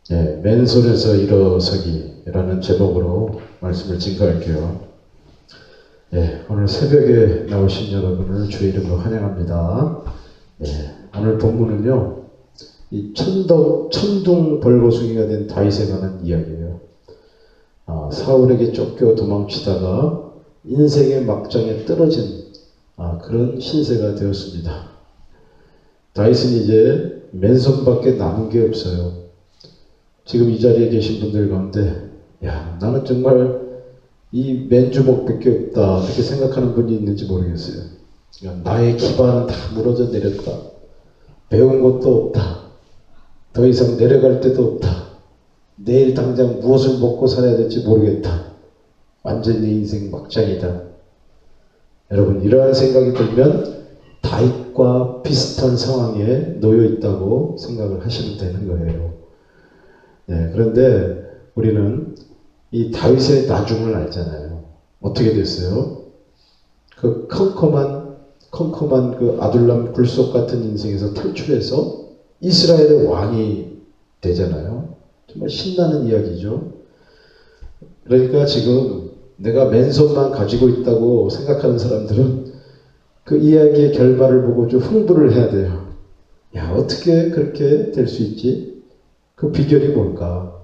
네, 맨손에서 일어서기라는 제목으로 말씀을 증거할게요. 네, 오늘 새벽에 나오신 여러분을 주의 이름으로 환영합니다. 네, 오늘 본문은요, 이 천둥 벌거숭이가 된 다윗에 관한 이야기예요. 사울에게 쫓겨 도망치다가 인생의 막장에 떨어진 그런 신세가 되었습니다. 다윗은 이제 맨손밖에 남은 게 없어요. 지금 이 자리에 계신 분들 가운데 나는 정말 이 맨주먹밖에 없다 이렇게 생각하는 분이 있는지 모르겠어요. 나의 기반은 다 무너져 내렸다. 배운 것도 없다. 더 이상 내려갈 데도 없다. 내일 당장 무엇을 먹고 살아야 될지 모르겠다. 완전히 내 인생 막장이다. 여러분, 이러한 생각이 들면 다윗과 비슷한 상황에 놓여 있다고 생각을 하시면 되는 거예요. 네, 그런데 우리는 이 다윗의 나중을 알잖아요. 어떻게 됐어요? 그 컴컴한 그 아둘람 굴속 같은 인생에서 탈출해서 이스라엘의 왕이 되잖아요. 정말 신나는 이야기죠. 그러니까 지금 내가 맨손만 가지고 있다고 생각하는 사람들은 그 이야기의 결말을 보고 좀 흥분을 해야 돼요. 어떻게 그렇게 될 수 있지? 그 비결이 뭘까?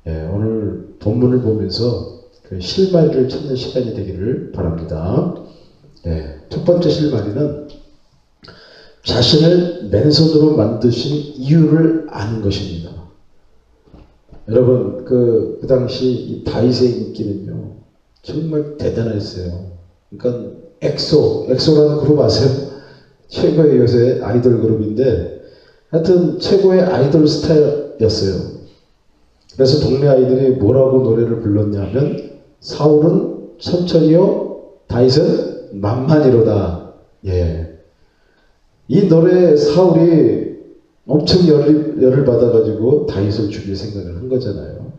오늘 본문을 보면서 그 실마리를 찾는 시간이 되기를 바랍니다. 첫 번째 실마리는 자신을 맨손으로 만드신 이유를 아는 것입니다. 여러분, 그 당시 이 다윗의 인기는요, 정말 대단했어요. 그러니까 엑소라는 그룹 아세요? 최고의 요새 아이돌 그룹인데, 하여튼 최고의 아이돌 스타였어요. 그래서 동네 아이들이 뭐라고 노래를 불렀냐면, 사울은 천천히요, 다윗은 만만히로다. 이 노래에 사울이 엄청 열을 받아가지고 다윗을 죽일 생각을 한 거잖아요.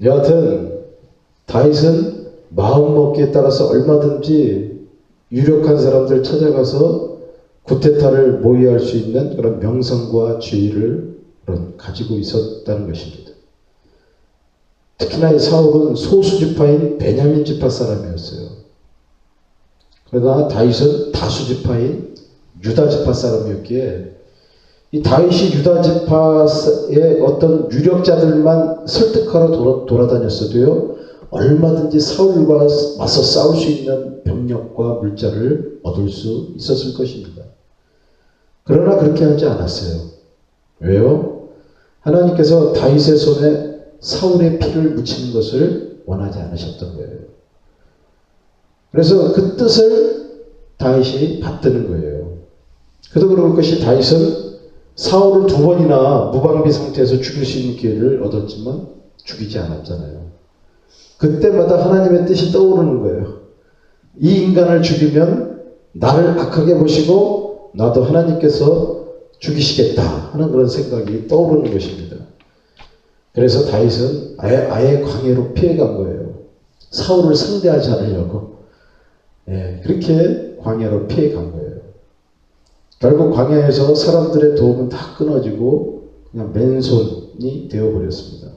여하튼 다윗은 마음먹기에 따라서 얼마든지 유력한 사람들 찾아가서 구테타를 모의할 수 있는 그런 명성과 지위를 가지고 있었다는 것입니다. 특히나 이 사울은 소수지파인 베냐민 지파 사람이었어요. 그러나 다윗은 다수지파인 유다 지파 사람이었기에 이 다윗이 유다 지파의 어떤 유력자들만 설득하러 돌아다녔어도요, 얼마든지 사울과 맞서 싸울 수 있는 병력과 물자를 얻을 수 있었을 것입니다. 그러나 그렇게 하지 않았어요. 왜요? 하나님께서 다윗의 손에 사울의 피를 묻히는 것을 원하지 않으셨던 거예요. 그래서 그 뜻을 다윗이 받드는 거예요. 그도 그럴 것이 다윗은 사울을 2번이나 무방비 상태에서 죽일 수 있는 기회를 얻었지만 죽이지 않았잖아요. 그때마다 하나님의 뜻이 떠오르는 거예요. 이 인간을 죽이면 나를 악하게 보시고 나도 하나님께서 죽이시겠다 하는 그런 생각이 떠오르는 것입니다. 그래서 다윗은 아예 광야로 피해간 거예요. 사울을 상대하지 않으려고. 그렇게 광야로 피해간 거예요. 결국 광야에서 사람들의 도움은 다 끊어지고 그냥 맨손이 되어버렸습니다.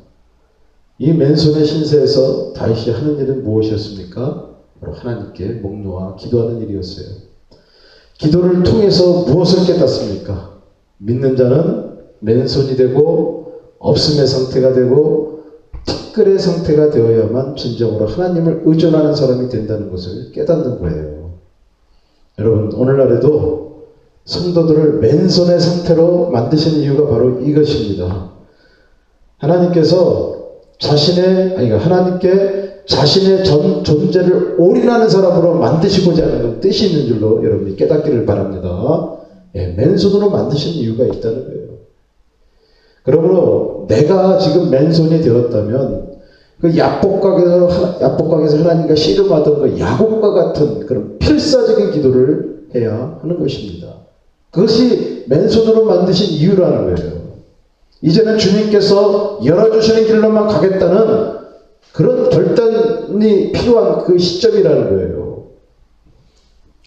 이 맨손의 신세에서 다윗이 하는 일은 무엇이었습니까? 바로 하나님께 목 놓아 기도하는 일이었어요. 기도를 통해서 무엇을 깨닫습니까? 믿는 자는 맨손이 되고 없음의 상태가 되고 티끌의 상태가 되어야만 진정으로 하나님을 의존하는 사람이 된다는 것을 깨닫는 거예요. 여러분, 오늘날에도 성도들을 맨손의 상태로 만드시는 이유가 바로 이것입니다. 하나님께서 하나님께 자신의 존재를 올인하는 사람으로 만드시고자 하는 뜻이 있는 줄로 여러분이 깨닫기를 바랍니다. 맨손으로 만드신 이유가 있다는 거예요. 그러므로 내가 지금 맨손이 되었다면 그 야복강에서 하나님과 씨름하던 그 야곱과 같은 그런 필사적인 기도를 해야 하는 것입니다. 그것이 맨손으로 만드신 이유라는 거예요. 이제는 주님께서 열어주시는 길로만 가겠다는 그런 결단이 필요한 그 시점이라는 거예요.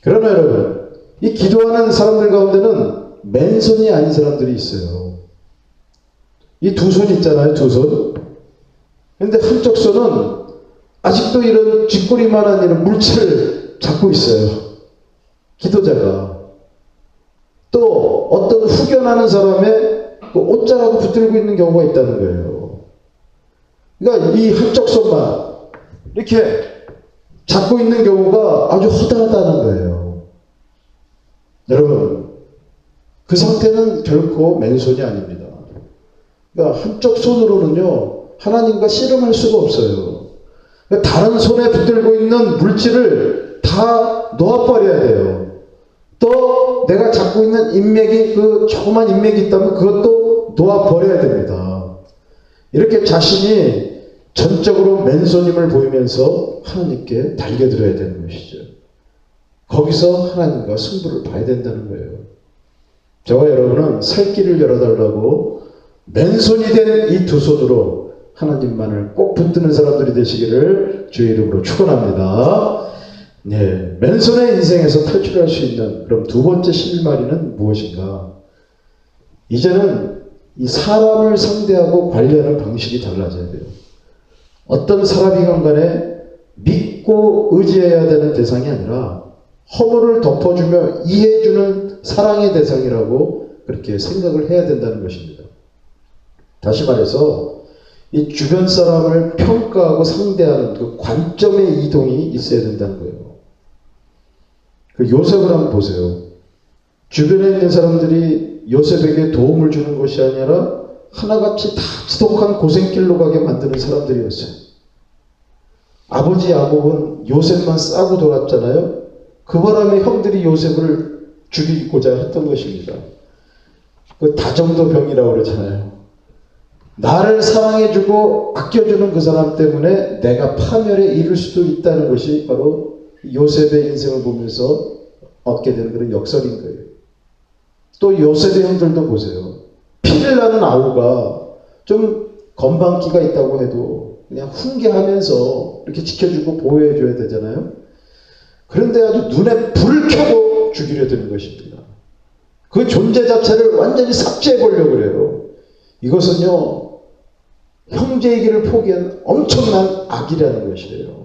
그러나 여러분, 이 기도하는 사람들 가운데는 맨손이 아닌 사람들이 있어요. 이 두 손 있잖아요, 두 손. 근데 한쪽 손은 아직도 이런 쥐꼬리만한 이런 물체를 잡고 있어요. 기도자가. 또 어떤 후견하는 사람의 그 옷자락을 붙들고 있는 경우가 있다는 거예요. 그러니까 이 한쪽 손만 이렇게 잡고 있는 경우가 아주 허다하다는 거예요. 여러분, 그 상태는 결코 맨손이 아닙니다. 그러니까 한쪽 손으로는요, 하나님과 씨름할 수가 없어요. 그러니까 다른 손에 붙들고 있는 물질을 다 놓아버려야 돼요. 또 내가 잡고 있는 인맥이, 그 조그만 인맥이 있다면 그것도 놓아버려야 됩니다. 이렇게 자신이 전적으로 맨손임을 보이면서 하나님께 달겨들어야 되는 것이죠. 거기서 하나님과 승부를 봐야 된다는 거예요. 저와 여러분은 살 길을 열어달라고 맨손이 된 이 두 손으로 하나님만을 꼭 붙드는 사람들이 되시기를 주의 이름으로 축원합니다. 네, 맨손의 인생에서 탈출할 수 있는 그럼 두 번째 실마리는 무엇인가? 이제는 이 사람을 상대하고 관리하는 방식이 달라져야 돼요. 어떤 사람이건 간에 믿고 의지해야 되는 대상이 아니라 허물을 덮어주며 이해해주는 사랑의 대상이라고 그렇게 생각을 해야 된다는 것입니다. 다시 말해서 이 주변 사람을 평가하고 상대하는 그 관점의 이동이 있어야 된다는 거예요. 그 요셉을 한번 보세요. 주변에 있는 사람들이 요셉에게 도움을 주는 것이 아니라 하나같이 다 지독한 고생길로 가게 만드는 사람들이었어요. 아버지 야곱은 요셉만 싸고 돌았잖아요. 그 바람에 형들이 요셉을 죽이고자 했던 것입니다. 그 다정도병이라고 그러잖아요. 나를 사랑해주고 아껴주는 그 사람 때문에 내가 파멸에 이를 수도 있다는 것이 바로 요셉의 인생을 보면서 얻게 되는 그런 역설인 거예요. 또 요셉의 형들도 보세요. 피를 나는 아우가 좀 건방기가 있다고 해도 그냥 훈계하면서 이렇게 지켜주고 보호해줘야 되잖아요. 그런데 아주 눈에 불을 켜고 죽이려 드는 것입니다. 그 존재 자체를 완전히 삭제해보려고 그래요. 이것은요, 형제이기를 포기한 엄청난 악이라는 것이에요.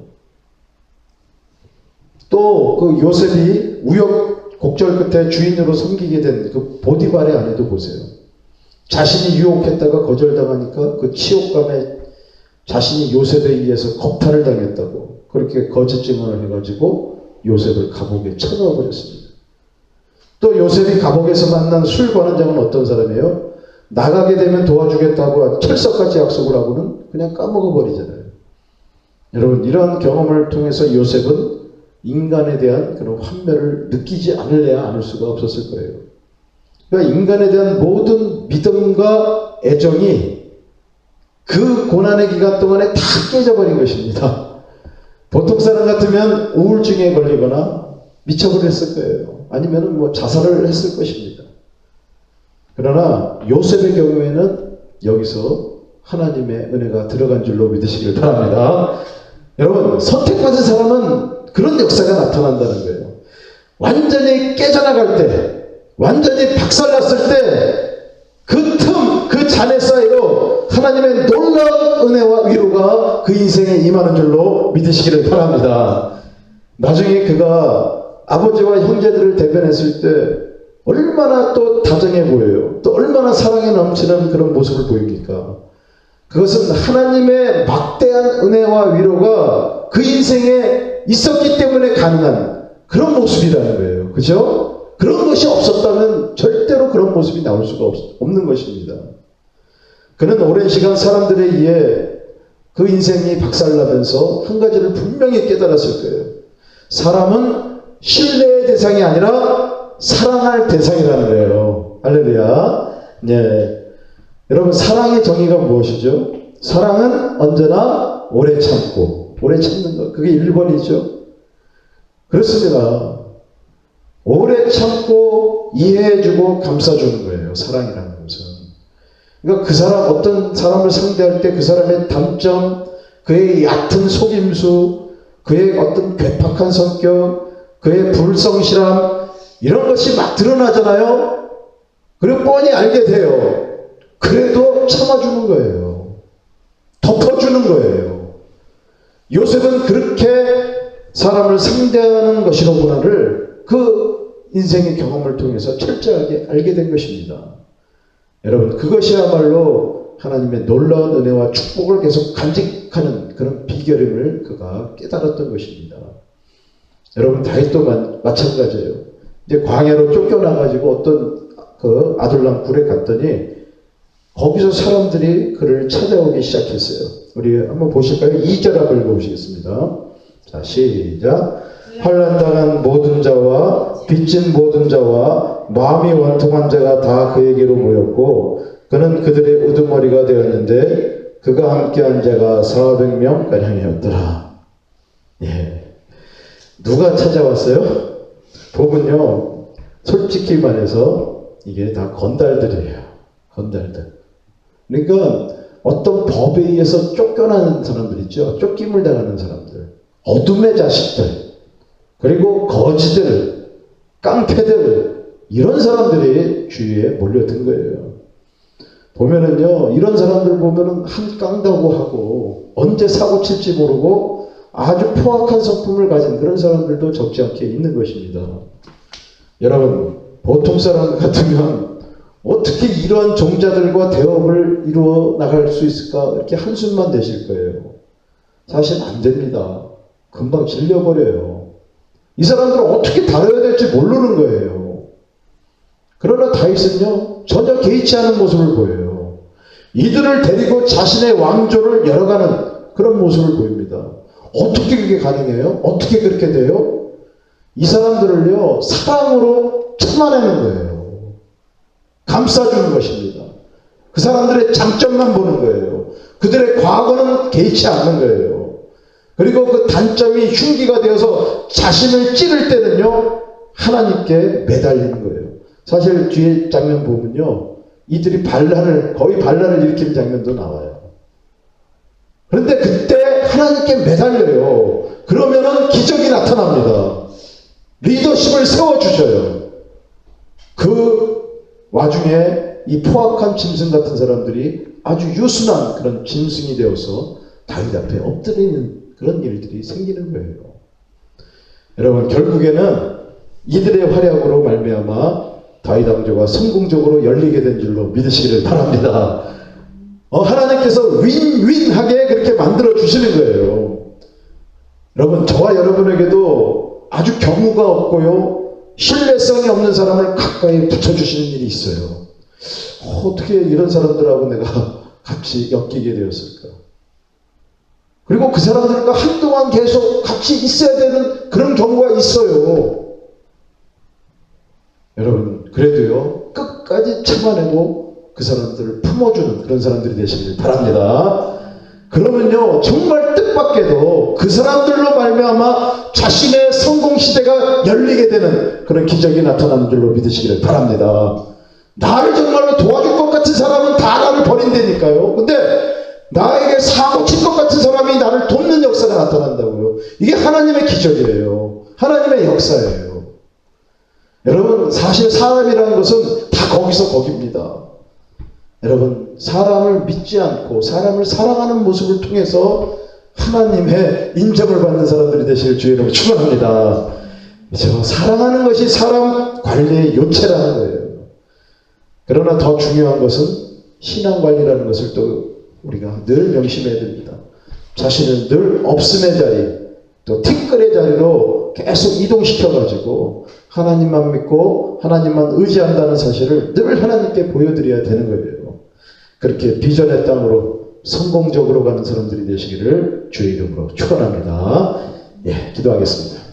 또 그 요셉이 우여곡절 끝에 주인으로 섬기게 된 그 보디발의 아내도 보세요. 자신이 유혹했다가 거절당하니까 그 치욕감에 자신이 요셉에 의해서 겁탈을 당했다고 그렇게 거짓 증언을 해가지고 요셉을 감옥에 쳐넣어 버렸습니다. 또 요셉이 감옥에서 만난 술 관원장은 어떤 사람이에요? 나가게 되면 도와주겠다고 철석같이 약속을 하고는 그냥 까먹어 버리잖아요. 여러분, 이러한 경험을 통해서 요셉은 인간에 대한 그런 환멸을 느끼지 않을래야 않을 수가 없었을 거예요. 그러니까 인간에 대한 모든 믿음과 애정이 그 고난의 기간 동안에 다 깨져버린 것입니다. 보통 사람 같으면 우울증에 걸리거나 미쳐버렸을 거예요. 아니면 뭐 자살을 했을 것입니다. 그러나 요셉의 경우에는 여기서 하나님의 은혜가 들어간 줄로 믿으시길 바랍니다. 여러분, 선택받은 사람은 그런 역사가 나타난다는 거예요. 완전히 깨져나갈 때, 완전히 박살났을 때 그 틈, 그 잔해 사이로 하나님의 놀라운 은혜와 위로가 그 인생에 임하는 줄로 믿으시기를 바랍니다. 나중에 그가 아버지와 형제들을 대변했을 때 얼마나 또 다정해 보여요. 또 얼마나 사랑에 넘치는 그런 모습을 보입니까? 그것은 하나님의 막대한 은혜와 위로가 그 인생에 있었기 때문에 가능한 그런 모습이라는 거예요. 그죠? 그런 것이 없었다면 절대로 그런 모습이 나올 수가 없는 것입니다. 그는 오랜 시간 사람들에 의해 그 인생이 박살나면서 한 가지를 분명히 깨달았을 거예요. 사람은 신뢰의 대상이 아니라 사랑할 대상이라는 거예요. 할렐루야. 네. 여러분, 사랑의 정의가 무엇이죠? 사랑은 언제나 오래 참고, 오래 참는 것. 그게 1번이죠. 그렇습니다. 오래 참고 이해해주고 감싸주는 거예요. 사랑이라는 것은. 그러니까 그 사람, 어떤 사람을 상대할 때 그 사람의 단점, 그의 얕은 속임수, 그의 어떤 괴팍한 성격, 그의 불성실함, 이런 것이 막 드러나잖아요. 그리고 뻔히 알게 돼요. 그래도 참아주는 채워주는 거예요. 덮어주는 거예요. 요셉은 그렇게 사람을 상대하는 것이로구나를 그 인생의 경험을 통해서 철저하게 알게 된 것입니다. 여러분, 그것이야말로 하나님의 놀라운 은혜와 축복을 계속 간직하는 그런 비결임을 그가 깨달았던 것입니다. 여러분, 다윗도 마찬가지예요. 이제 광야로 쫓겨나가지고 어떤 그 아둘람 굴에 갔더니 거기서 사람들이 그를 찾아오기 시작했어요. 우리 한번 보실까요? 2절 한번 읽어보시겠습니다. 자, 시작. 환난당한 모든 자와 빚진 모든 자와 마음이 원통한 자가 다 그에게로 모였고 그는 그들의 우두머리가 되었는데 그가 함께한 자가 400명가량이었더라. 예. 누가 찾아왔어요? 보면요, 솔직히 말해서 이게 다 건달들이에요. 건달들. 그러니까 어떤 법에 의해서 쫓겨나는 사람들 있죠. 쫓김을 당하는 사람들. 어둠의 자식들. 그리고 거지들, 깡패들, 이런 사람들이 주위에 몰려든 거예요. 보면은요, 이런 사람들 보면은 한깡다고 하고 언제 사고 칠지 모르고 아주 포악한 성품을 가진 그런 사람들도 적지 않게 있는 것입니다. 여러분, 보통 사람 같으면 어떻게 이러한 종자들과 대업을 이루어 나갈 수 있을까? 이렇게 한숨만 내실 거예요. 사실 안 됩니다. 금방 질려버려요. 이 사람들은 어떻게 다뤄야 될지 모르는 거예요. 그러나 다윗은요, 전혀 개의치 않은 모습을 보여요. 이들을 데리고 자신의 왕조를 열어가는 그런 모습을 보입니다. 어떻게 그게 가능해요? 어떻게 그렇게 돼요? 이 사람들을요, 사랑으로 참아내는 거예요. 감싸주는 것입니다. 그 사람들의 장점만 보는 거예요. 그들의 과거는 개의치 않는 거예요. 그리고 그 단점이 흉기가 되어서 자신을 찌를 때는요, 하나님께 매달리는 거예요. 사실 뒤에 장면 보면요, 이들이 거의 반란을 일으키는 장면도 나와요. 그런데 그때 하나님께 매달려요. 그러면은 기적이 나타납니다. 리더십을 세워주셔요. 그 와중에 이 포악한 짐승 같은 사람들이 아주 유순한 그런 짐승이 되어서 다윗 앞에 엎드리는 그런 일들이 생기는 거예요. 여러분, 결국에는 이들의 활약으로 말미암아 다윗 왕조가 성공적으로 열리게 된 줄로 믿으시기를 바랍니다. 하나님께서 윈윈하게 그렇게 만들어 주시는 거예요. 여러분, 저와 여러분에게도 아주 경우가 없고요, 신뢰성이 없는 사람을 가까이 붙여주시는 일이 있어요. 어떻게 이런 사람들하고 내가 같이 엮이게 되었을까? 그리고 그 사람들과 한동안 계속 같이 있어야 되는 그런 경우가 있어요. 여러분, 그래도요, 끝까지 참아내고 그 사람들을 품어주는 그런 사람들이 되시길 바랍니다. 그러면요, 정말 뜻밖에도 그 사람들로 말미암아 자신의 성공 시대가 열리게 되는 그런 기적이 나타나는 줄로 믿으시기를 바랍니다. 나를 정말로 도와줄 것 같은 사람은 다 나를 버린다니까요. 근데 나에게 사고 칠 것 같은 사람이 나를 돕는 역사가 나타난다고요. 이게 하나님의 기적이에요. 하나님의 역사예요. 여러분, 사실 사람이라는 것은 다 거기서 거깁니다. 여러분, 사람을 믿지 않고 사람을 사랑하는 모습을 통해서 하나님의 인정을 받는 사람들이 되시길 주의 이름으로 축원합니다. 그렇죠? 사랑하는 것이 사람 관리의 요체라는 거예요. 그러나 더 중요한 것은 신앙관리라는 것을 또 우리가 늘 명심해야 됩니다. 자신을 늘 없음의 자리, 또 티끌의 자리로 계속 이동시켜가지고 하나님만 믿고 하나님만 의지한다는 사실을 늘 하나님께 보여드려야 되는 거예요. 그렇게 비전의 땅으로 성공적으로 가는 사람들이 되시기를 주의 이름으로 축원합니다. 예, 기도하겠습니다.